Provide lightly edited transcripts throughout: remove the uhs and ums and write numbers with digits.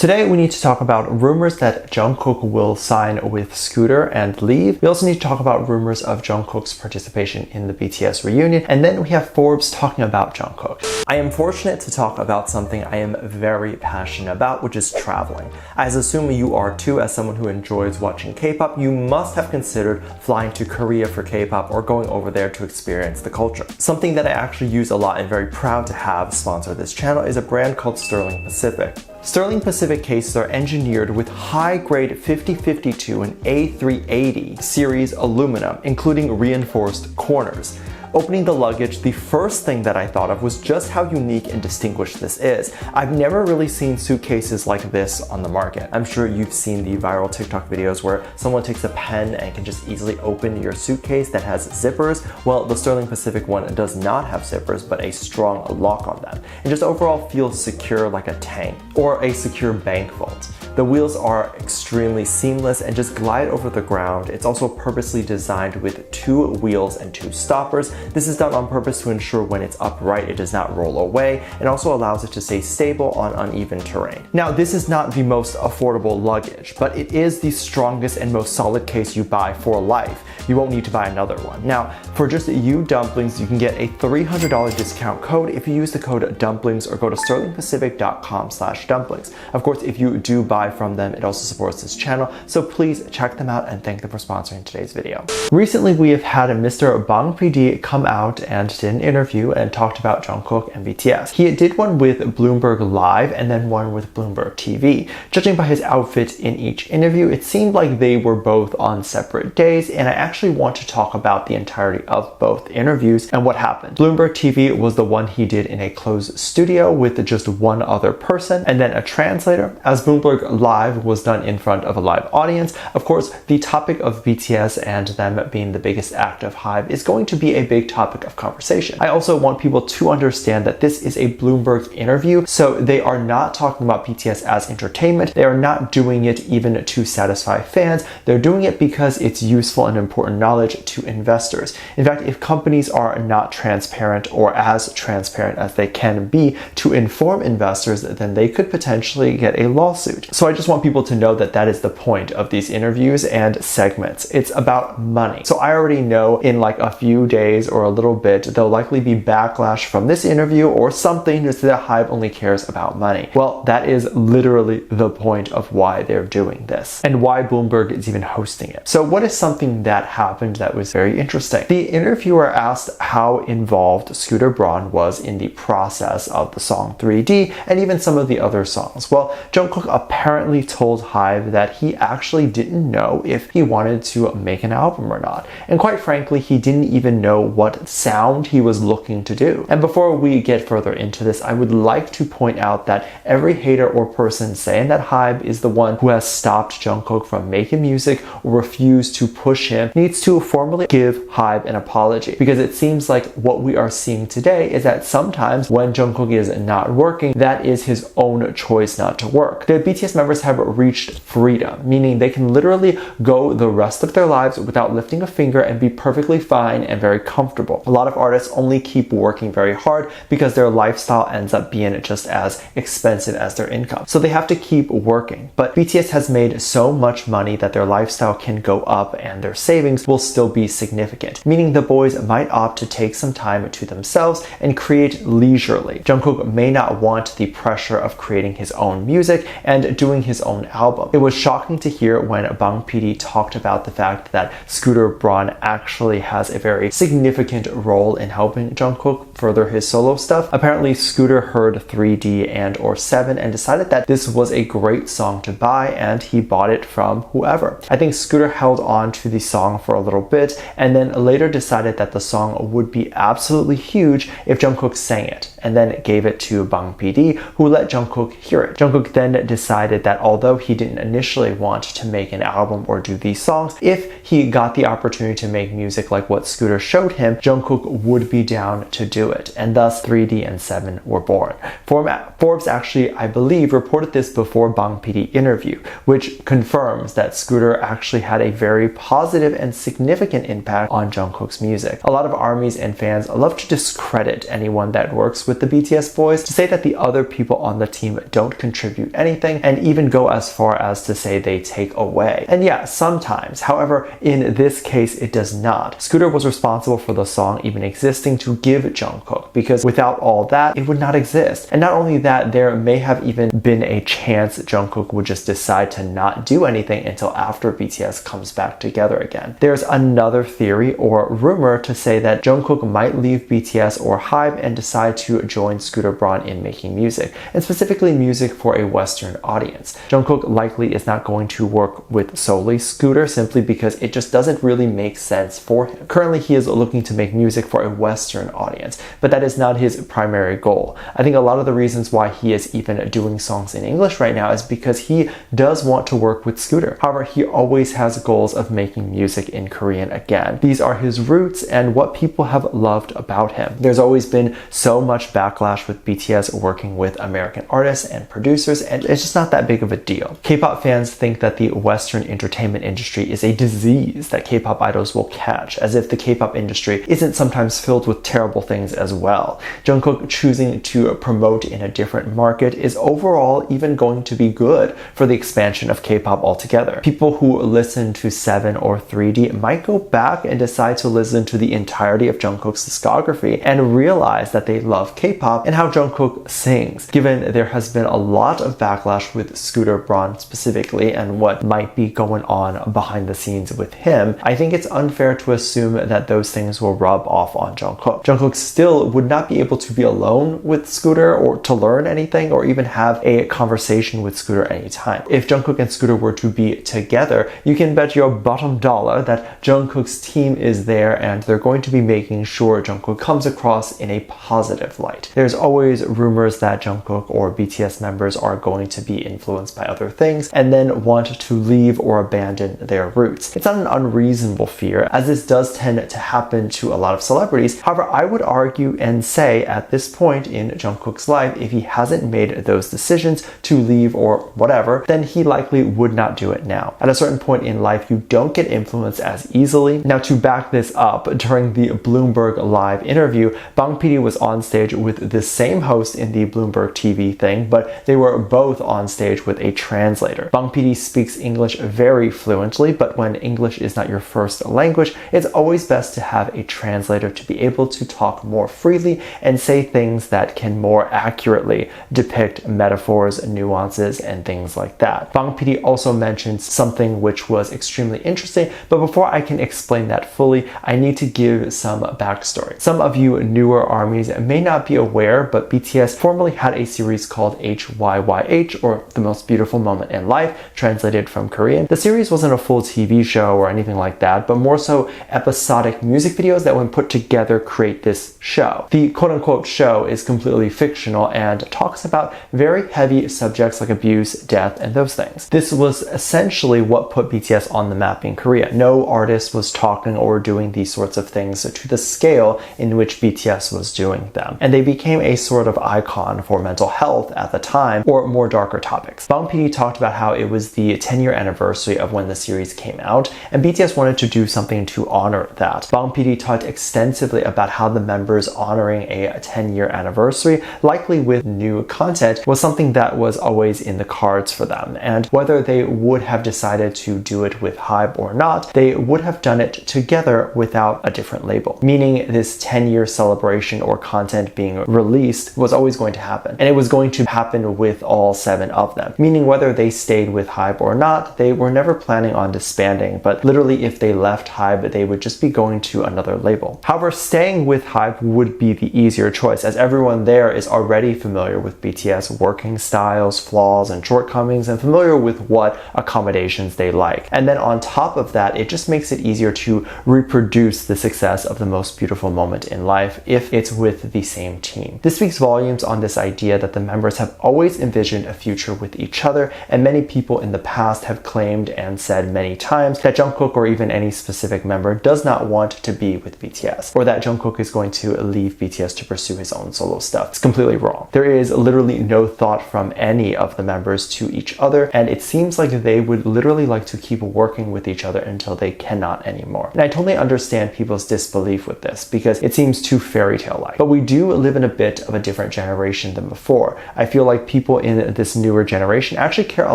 Today we need to talk about rumors that Jung Kook will sign with Scooter and leave. We also need to talk about rumors of Jung Kook's participation in the BTS reunion, and then we have Forbes talking about Jung Kook. I am fortunate to talk about something I am very passionate about, which is traveling. As assuming you are too, as someone who enjoys watching K-pop, you must have considered flying to Korea for K-pop or going over there to experience the culture. Something that I actually use a lot and very proud to have sponsor this channel is a brand called Sterling Pacific. Sterling Pacific cases are engineered with high-grade 5052 and A380 series aluminum, including reinforced corners. Opening the luggage, the first thing that I thought of was just how unique and distinguished this is. I've never really seen suitcases like this on the market. I'm sure you've seen the viral TikTok videos where someone takes a pen and can just easily open your suitcase that has zippers. Well, the Sterling Pacific one does not have zippers, but a strong lock on them. It just overall feels secure like a tank or a secure bank vault. The wheels are extremely seamless and just glide over the ground. It's also purposely designed with 2 wheels and 2 stoppers. This is done on purpose to ensure when it's upright it does not roll away, and also allows it to stay stable on uneven terrain. Now, this is not the most affordable luggage, but it is the strongest and most solid case you buy for life. You won't need to buy another one. Now, for just you Dumplings, you can get a $300 discount code if you use the code Dumplings or go to sterlingpacific.com/dumplings. Of course, if you do buy from them, it also supports this channel, so please check them out and thank them for sponsoring today's video. Recently, we have had Mr. Bang PD come out and did an interview and talked about Jung Kook and BTS. He did one with Bloomberg Live and then one with Bloomberg TV. Judging by his outfit in each interview, it seemed like they were both on separate days, and I actually want to talk about the entirety of both interviews and what happened. Bloomberg TV was the one he did in a closed studio with just one other person and then a translator, as Bloomberg Live was done in front of a live audience. Of course, the topic of BTS and them being the biggest act of HYBE is going to be a big topic of conversation. I also want people to understand that this is a Bloomberg interview, so they are not talking about BTS as entertainment. They are not doing it even to satisfy fans. They're doing it because it's useful and important knowledge to investors. In fact, if companies are not transparent or as transparent as they can be to inform investors, then they could potentially get a lawsuit. So I just want people to know that that is the point of these interviews and segments. It's about money. So I already know in like a few days or a little bit, there'll likely be backlash from this interview or something to say that HYBE only cares about money. Well, that is literally the point of why they're doing this and why Bloomberg is even hosting it. So what is something that happened that was very interesting? The interviewer asked how involved Scooter Braun was in the process of the song 3D and even some of the other songs. Well, Jung Kook apparently told HYBE that he actually didn't know if he wanted to make an album or not. And quite frankly, he didn't even know what sound he was looking to do. And before we get further into this, I would like to point out that every hater or person saying that HYBE is the one who has stopped Jung Kook from making music or refused to push him needs to formally give HYBE an apology, because it seems like what we are seeing today is that sometimes when Jung Kook is not working, that is his own choice not to work. The BTS members have reached freedom, meaning they can literally go the rest of their lives without lifting a finger and be perfectly fine and very comfortable. A lot of artists only keep working very hard because their lifestyle ends up being just as expensive as their income. So they have to keep working. But BTS has made so much money that their lifestyle can go up and their savings will still be significant, meaning the boys might opt to take some time to themselves and create leisurely. Jung Kook may not want the pressure of creating his own music and doing his own album. It was shocking to hear when Bang PD talked about the fact that Scooter Braun actually has a very significant role in helping Jung Kook further his solo stuff. Apparently, Scooter heard 3D and or 7 and decided that this was a great song to buy, and he bought it from whoever. I think Scooter held on to the song for a little bit and then later decided that the song would be absolutely huge if Jung Kook sang it, and then gave it to Bang PD, who let Jung Kook hear it. Jung Kook then decided that although he didn't initially want to make an album or do these songs, if he got the opportunity to make music like what Scooter showed him, Jung Kook would be down to do it, and thus 3D and 7 were born. Forbes actually, I believe, reported this before Bang PD interview, which confirms that Scooter actually had a very positive and significant impact on Jung Kook's music. A lot of ARMYs and fans love to discredit anyone that works with the BTS boys, to say that the other people on the team don't contribute anything, and even go as far as to say they take away. And yeah, sometimes. However, in this case, it does not. Scooter was responsible for the song even existing to give Jung Kook, because without all that, it would not exist. And not only that, there may have even been a chance Jung Kook would just decide to not do anything until after BTS comes back together again. There's another theory or rumor to say that Jung Kook might leave BTS or HYBE and decide to join Scooter Braun in making music, and specifically music for a Western audience. Jung Kook likely is not going to work with solely Scooter simply because it just doesn't really make sense for him. Currently, he is looking to make music for a Western audience, but that is not his primary goal. I think a lot of the reasons why he is even doing songs in English right now is because he does want to work with Scooter. However, he always has goals of making music in Korean again. These are his roots and what people have loved about him. There's always been so much backlash with BTS working with American artists and producers, and it's just not that big of a deal. K-pop fans think that the Western entertainment industry is a disease that K-pop idols will catch, as if the K-pop industry isn't sometimes filled with terrible things as well. Jung Kook choosing to promote in a different market is overall even going to be good for the expansion of K-pop altogether. People who listen to 7 or 3D might go back and decide to listen to the entirety of Jung Kook's discography and realize that they love K-pop and how Jung Kook sings. Given there has been a lot of backlash with Scooter Braun specifically and what might be going on behind the scenes with him, I think it's unfair to assume that those things will rub off on Jung Kook. Jung Kook still would not be able to be alone with Scooter or to learn anything or even have a conversation with Scooter anytime. If Jung Kook and Scooter were to be together, you can bet your bottom dollar that Jung Kook's team is there and they're going to be making sure Jung Kook comes across in a positive light. There's always rumors that Jung Kook or BTS members are going to be influenced by other things and then want to leave or abandon their roots. It's not an unreasonable fear, as this does tend to happen to a lot of celebrities. However, I would argue and say at this point in Jung Kook's life, if he hasn't made those decisions to leave or whatever, then he likely would not do it now. At a certain point in life, you don't get influenced as easily. Now, to back this up, during the Bloomberg Live interview, Bang PD was on stage with the same host in the Bloomberg TV thing, but they were both on stage with a translator. Bang PD speaks English very fluently, but when English is not your first language, it's always best to have a translator to be able to talk more freely and say things that can more accurately depict metaphors, nuances, and things like that. Bang PD also mentioned something which was extremely interesting, but before I can explain that fully, I need to give some backstory. Some of you newer armies may not be aware, but BTS formerly had a series called HYYH, or The Most Beautiful Moment in Life, translated from Korean. The series wasn't a full TV show or anything like that, but more so episodic music videos that when put together create this show. The quote-unquote show is completely fictional and talks about very heavy subjects like abuse, death, and those things. This was essentially what put BTS on the map in Korea. No artist was talking or doing these sorts of things to the scale in which BTS was doing them. And they became a sort of icon for mental health at the time, or more darker topics. Bang PD talked about how it was the 10-year anniversary of when the series came out, and BTS wanted to do something to honor that. Bang PD talked extensively about how the members honoring a 10-year anniversary, likely with new content, was something that was always in the cards for them, and whether they would have decided to do it with HYBE or not, they would have done it together without a different label. Meaning this 10-year celebration or content being released was always going to happen, and it was going to happen with all 7 of them. Meaning whether they stayed with HYBE or not, they were never planning on disbanding, but literally if they left HYBE, they would just be going to another label. However, staying with HYBE would be the easier choice, as everyone there is already familiar with BTS working styles, flaws, and shortcomings, and familiar with what accommodations they like. And then on top of that, it just makes it easier to reproduce the success of The Most Beautiful Moment in Life if it's with the same team. This speaks volumes on this idea that the members have always envisioned a future with each other, and many people in the past have claimed and said many times that Jung Kook or even any specific member does not want to be with BTS, or that Jung Kook is going to leave BTS to pursue his own solo stuff. It's completely wrong. There is literally no thought from any of the members to each other, and it seems like they would literally like to keep working with each other until they cannot anymore. And I totally understand people's disbelief with this because it seems too fairy tale-like. But we do live in a bit of a different generation than before. I feel like people in this newer generation actually care a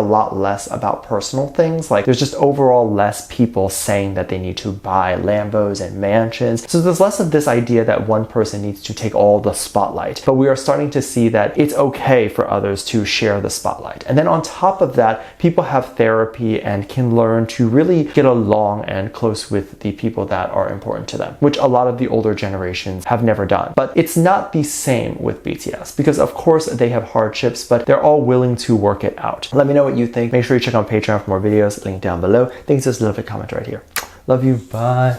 lot less about personal things. Like there's just overall less people saying that they need to buy Lambos and mansions. So there's less of this idea that one person needs to take all the spotlight. But we are starting to see that it's okay for others to share the spotlight. And then on top of that, people have therapy and can learn to really get along and close with the people that are important to them, which a lot of the older generations have never done. But it's not the same with BTS because of course they have hardships, but they're all willing to work it out. Let me know what you think. Make sure you check out Patreon for more videos, link down below. Thanks, just leave a comment right here. Love you, bye.